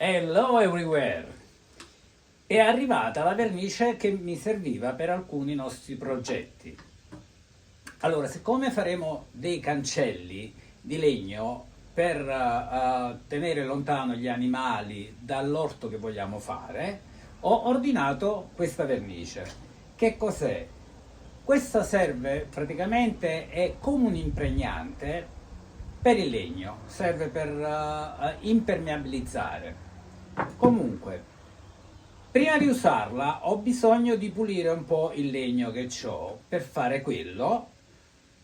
Hello everywhere! È arrivata la vernice che mi serviva per alcuni nostri progetti. Allora, siccome faremo dei cancelli di legno per tenere lontano gli animali dall'orto che vogliamo fare, ho ordinato questa vernice. Che cos'è? Questa serve praticamente, è come un impregnante per il legno, serve per impermeabilizzare. Comunque, prima di usarla ho bisogno di pulire un po' il legno che ho. Per fare quello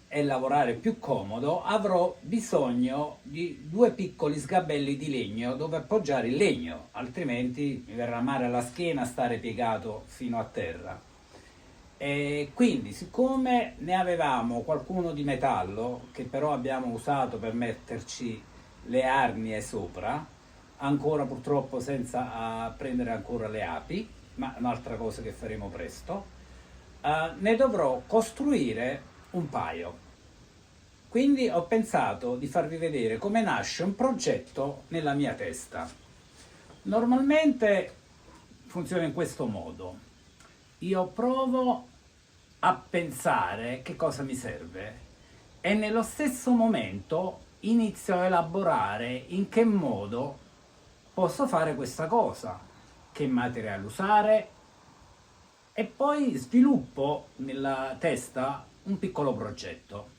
e lavorare più comodo avrò bisogno di due piccoli sgabelli di legno dove appoggiare il legno, altrimenti mi verrà male alla schiena stare piegato fino a terra. E quindi, siccome ne avevamo qualcuno di metallo che però abbiamo usato per metterci le arnie sopra, ancora purtroppo senza prendere ancora le api, ma un'altra cosa che faremo presto, ne dovrò costruire un paio. Quindi ho pensato di farvi vedere come nasce un progetto nella mia testa. Normalmente funziona in questo modo. Io provo a pensare che cosa mi serve e nello stesso momento inizio a elaborare in che modo posso fare questa cosa, che materiale usare, e poi sviluppo nella testa un piccolo progetto.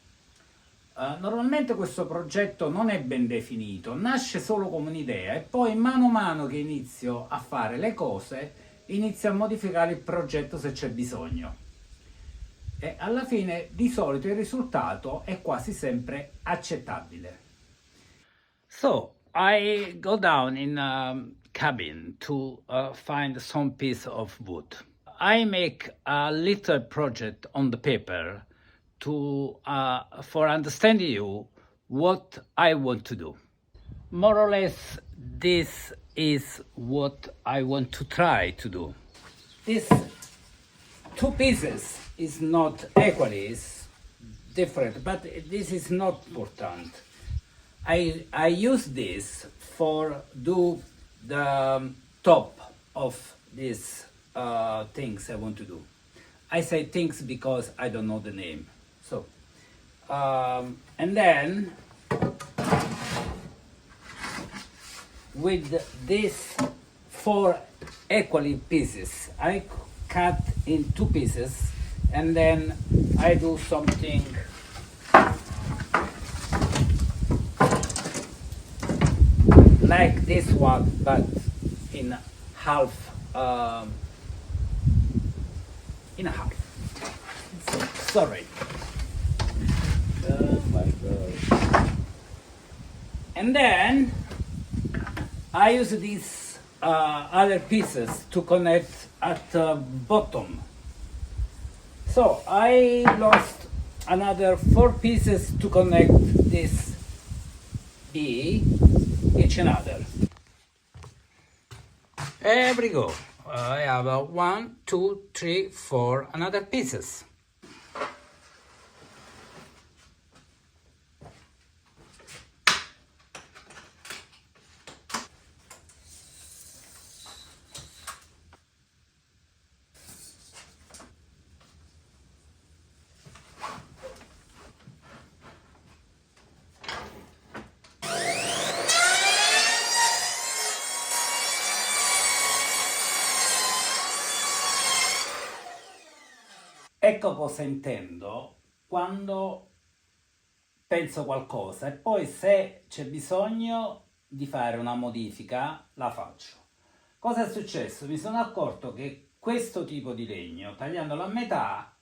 Normalmente questo progetto non è ben definito, nasce solo come un'idea e poi mano a mano che inizio a fare le cose inizio a modificare il progetto se c'è bisogno. E alla fine di solito il risultato è quasi sempre accettabile. So, I go down in a cabin to find some piece of wood. I make a little project on the paper to for understanding you what I want to do. More or less, this is what I want to try to do. These two pieces is not equally, it's different, but this is not important. I use this for do the top of these things I want to do. I say things because I don't know the name. So, and then with these four equally pieces, I cut in two pieces, and then I do something like this one, but in half. In a half. Sorry. Oh my god. And then I use these other pieces to connect at the bottom. So I lost another four pieces to connect this each another. There we go. I have 1, 2, 3, 4 another pieces. Ecco cosa intendo quando penso qualcosa e poi se c'è bisogno di fare una modifica la faccio. Cosa è successo? Mi sono accorto che questo tipo di legno, tagliandolo a metà,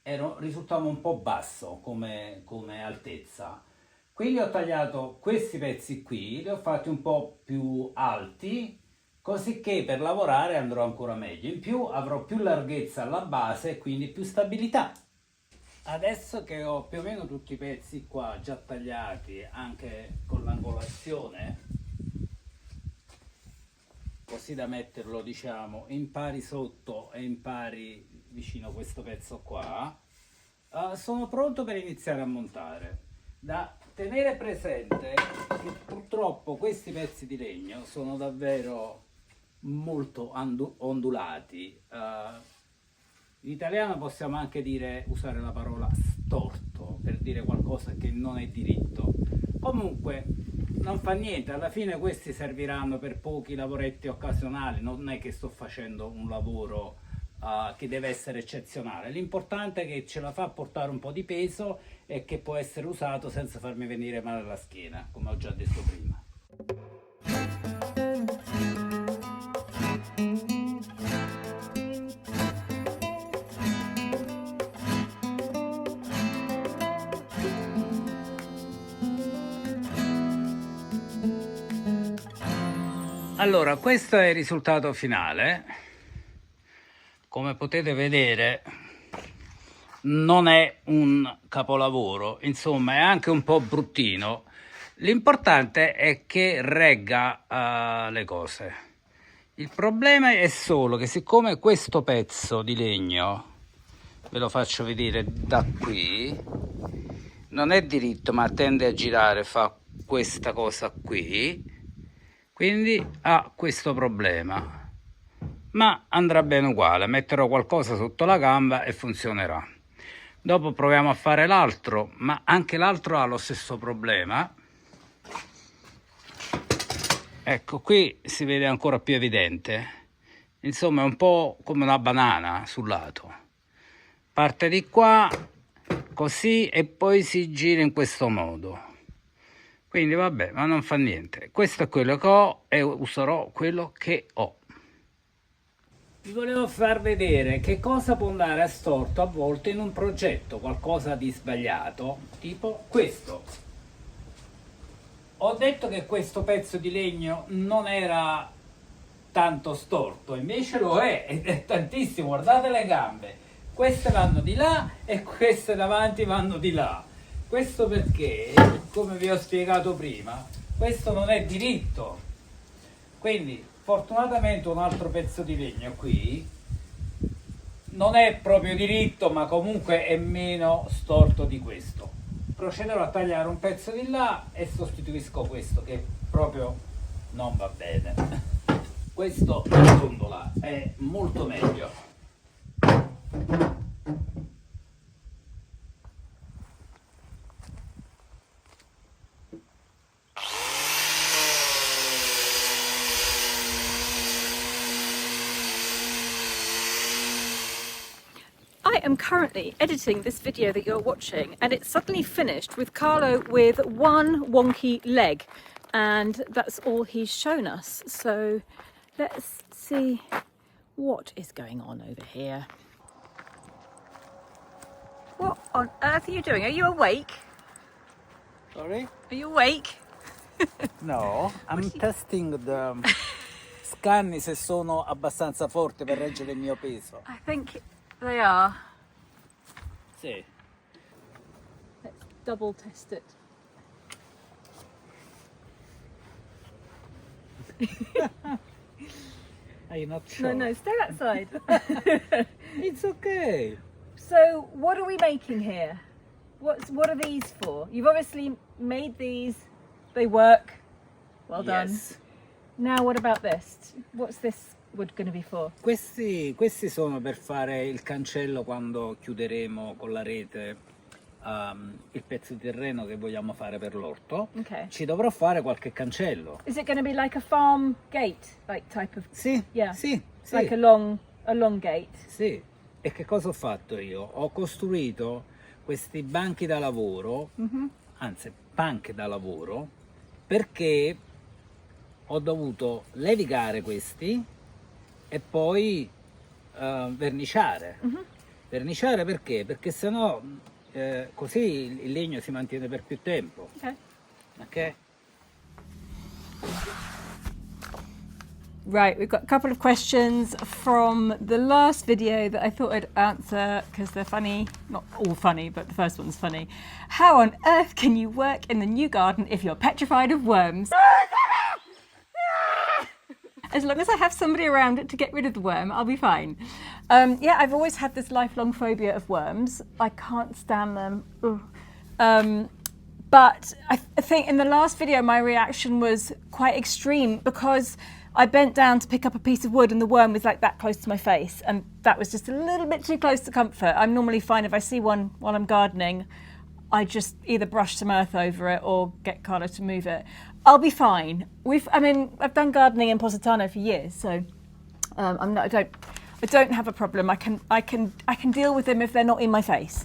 risultava un po' basso come altezza. Quindi ho tagliato questi pezzi qui, li ho fatti un po' più alti, così che per lavorare andrò ancora meglio. In più avrò più larghezza alla base e quindi più stabilità. Adesso che ho più o meno tutti i pezzi qua già tagliati, anche con l'angolazione, così da metterlo, diciamo, in pari sotto e in pari vicino a questo pezzo qua, sono pronto per iniziare a montare. Da tenere presente che purtroppo questi pezzi di legno sono davvero molto ondulati. In italiano possiamo anche usare la parola storto per dire qualcosa che non è diritto. Comunque non fa niente, alla fine questi serviranno per pochi lavoretti occasionali, non è che sto facendo un lavoro che deve essere eccezionale. L'importante è che ce la fa a portare un po' di peso e che può essere usato senza farmi venire male alla schiena, come ho già detto prima. Allora, questo è il risultato finale. Come potete vedere, non è un capolavoro, insomma, è anche un po' bruttino. L'importante è che regga le cose. Il problema è solo che siccome questo pezzo di legno, ve lo faccio vedere da qui, non è diritto ma tende a girare, fa questa cosa qui, quindi ha questo problema, ma andrà bene uguale, metterò qualcosa sotto la gamba e funzionerà. Dopo proviamo a fare l'altro, ma anche l'altro ha lo stesso problema. Ecco, qui si vede ancora più evidente, insomma è un po' come una banana sul lato, parte di qua così e poi si gira in questo modo. Quindi vabbè, ma non fa niente. Questo è quello che ho e userò quello che ho. Vi volevo far vedere che cosa può andare a storto a volte in un progetto, qualcosa di sbagliato, tipo questo. Ho detto che questo pezzo di legno non era tanto storto, invece lo è, ed è tantissimo. Guardate le gambe, queste vanno di là e queste davanti vanno di là. Questo perché, come vi ho spiegato prima, questo non è diritto. Quindi, fortunatamente un altro pezzo di legno qui non è proprio diritto, ma comunque è meno storto di questo. Procederò a tagliare un pezzo di là e sostituisco questo che proprio non va bene. Questo non dondola, è molto meglio. I am currently editing this video that you're watching, and it's suddenly finished with Carlo with one wonky leg, and that's all he's shown us. So let's see what is going on over here. What on earth are you doing? Are you awake? Sorry? Are you awake? No, I'm testing the scanni se sono abbastanza forte per reggere il mio peso. I think they are. Sì. Let's double test it. Are you not sure? No, stay outside. It's okay. So, what are we making here? What are these for? You've obviously made these. They work. Well done. Yes. Now, what about this? What's this wood going to be for? Questi sono per fare il cancello quando chiuderemo con la rete il pezzo di terreno che vogliamo fare per l'orto. Okay. Ci dovrò fare qualche cancello. Is it going to be like a farm gate, like type of? Sì, Yeah. sì, sì. Like a long gate. Sì. E che cosa ho fatto io? Ho costruito questi banchi da lavoro, anzi panche da lavoro, perché ho dovuto levigare questi e poi verniciare. Verniciare perché? Perché sennò così il legno si mantiene per più tempo. Okay. Ok? Right, we've got a couple of questions from the last video that I thought I'd answer because they're funny. Not all funny, but the first one's funny. How on earth can you work in the new garden if you're petrified of worms? As long as I have somebody around to get rid of the worm, I'll be fine. Yeah, I've always had this lifelong phobia of worms. I can't stand them. But I think in the last video, my reaction was quite extreme because I bent down to pick up a piece of wood and the worm was like that close to my face. And that was just a little bit too close to comfort. I'm normally fine if I see one while I'm gardening. I just either brush some earth over it or get Carlo to move it. I'll be fine. I've done gardening in Positano for years, so I don't have a problem. I can deal with them if they're not in my face.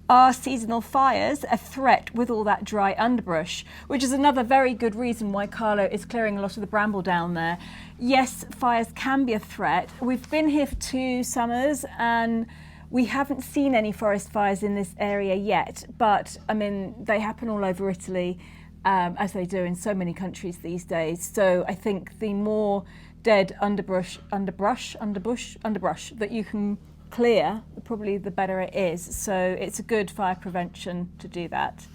Are seasonal fires a threat with all that dry underbrush? Which is another very good reason why Carlo is clearing a lot of the bramble down there. Yes, fires can be a threat. We've been here for 2 summers and we haven't seen any forest fires in this area yet, but I mean, they happen all over Italy, as they do in so many countries these days. So I think the more dead underbrush that you can clear, probably the better it is. So it's a good fire prevention to do that.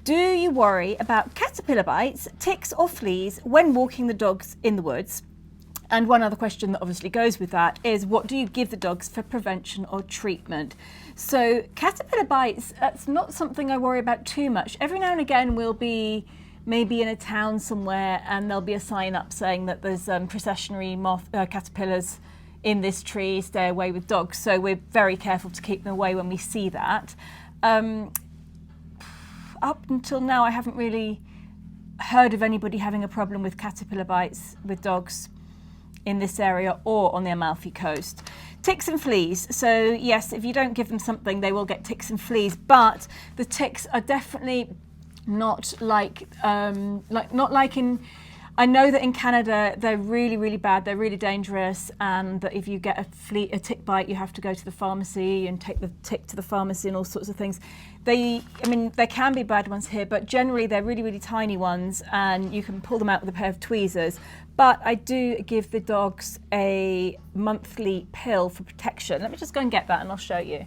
Do you worry about caterpillar bites, ticks or fleas when walking the dogs in the woods? And one other question that obviously goes with that is, what do you give the dogs for prevention or treatment? So caterpillar bites, that's not something I worry about too much. Every now and again we'll be maybe in a town somewhere and there'll be a sign up saying that there's processionary caterpillars in this tree, stay away with dogs. So we're very careful to keep them away when we see that. Up until now, I haven't really heard of anybody having a problem with caterpillar bites with dogs in this area or on the Amalfi Coast. Ticks and fleas. So yes, if you don't give them something, they will get ticks and fleas, but the ticks are definitely not like in, I know that in Canada they're really, really bad, they're really dangerous, and that if you get a tick bite, you have to go to the pharmacy and take the tick to the pharmacy and all sorts of things. There can be bad ones here, but generally they're really, really tiny ones and you can pull them out with a pair of tweezers. But I do give the dogs a monthly pill for protection. Let me just go and get that and I'll show you.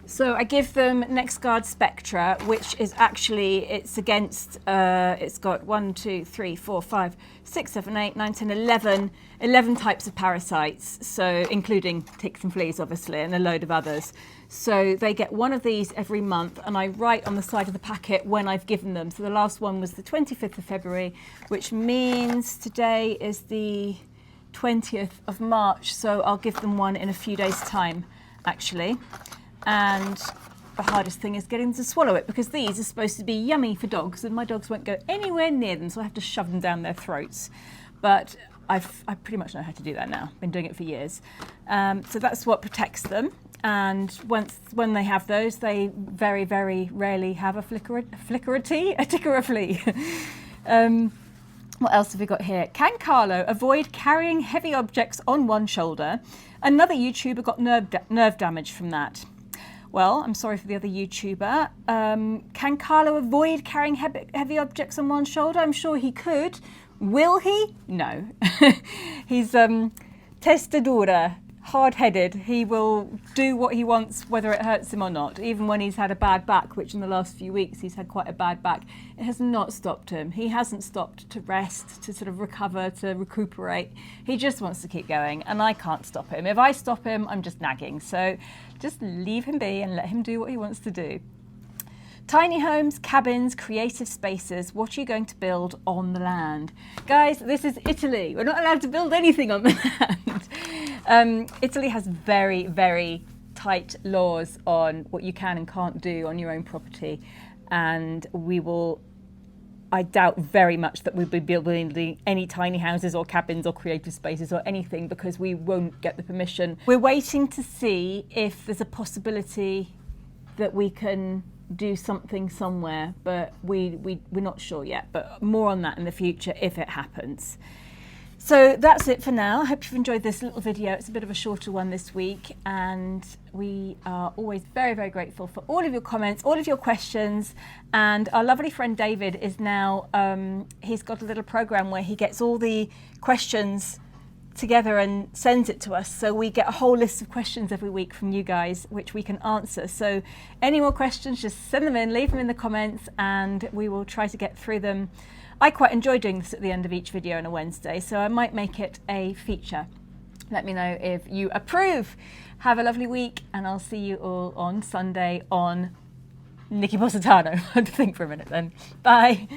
So I give them NexGard Spectra, which is actually, it's against, it's got 1, 2, 3, 4, 5, 6, 7, 8, 9, 10, 11 types of parasites, so including ticks and fleas, obviously, and a load of others. So they get one of these every month, and I write on the side of the packet when I've given them. So the last one was the 25th of February, which means today is the 20th of March, so I'll give them one in a few days' time, actually. And the hardest thing is getting them to swallow it, because these are supposed to be yummy for dogs and my dogs won't go anywhere near them, so I have to shove them down their throats. But I pretty much know how to do that now. Been doing it for years. So that's what protects them. And when they have those, they very, very rarely have a tick or a flea. What else have we got here? Can Carlo avoid carrying heavy objects on one shoulder? Another YouTuber got nerve damage from that. Well, I'm sorry for the other YouTuber. Can Carlo avoid carrying heavy objects on one shoulder? I'm sure he could. Will he? No. He's testadura, hard-headed. He will do what he wants, whether it hurts him or not. Even when he's had a bad back, which in the last few weeks he's had quite a bad back, it has not stopped him. He hasn't stopped to rest, to sort of recover, to recuperate. He just wants to keep going, and I can't stop him. If I stop him, I'm just nagging. So just leave him be and let him do what he wants to do. Tiny homes, cabins, creative spaces. What are you going to build on the land? Guys, this is Italy. We're not allowed to build anything on the land. Italy has very, very tight laws on what you can and can't do on your own property. And I doubt very much that we'll be building any tiny houses or cabins or creative spaces or anything, because we won't get the permission. We're waiting to see if there's a possibility that we can do something somewhere, but we're not sure yet, but more on that in the future if it happens. So that's it for now. I hope you've enjoyed this little video. It's a bit of a shorter one this week, and we are always very, very grateful for all of your comments, all of your questions. And our lovely friend David is now, he's got a little program where he gets all the questions together and sends it to us, so we get a whole list of questions every week from you guys which we can answer. So any more questions, just send them in, leave them in the comments, and we will try to get through them. I quite enjoy doing this at the end of each video on a Wednesday, so I might make it a feature Let me know if you approve. Have a lovely week, and I'll see you all on Sunday on Nikki Positano. I had to think for a minute then. Bye.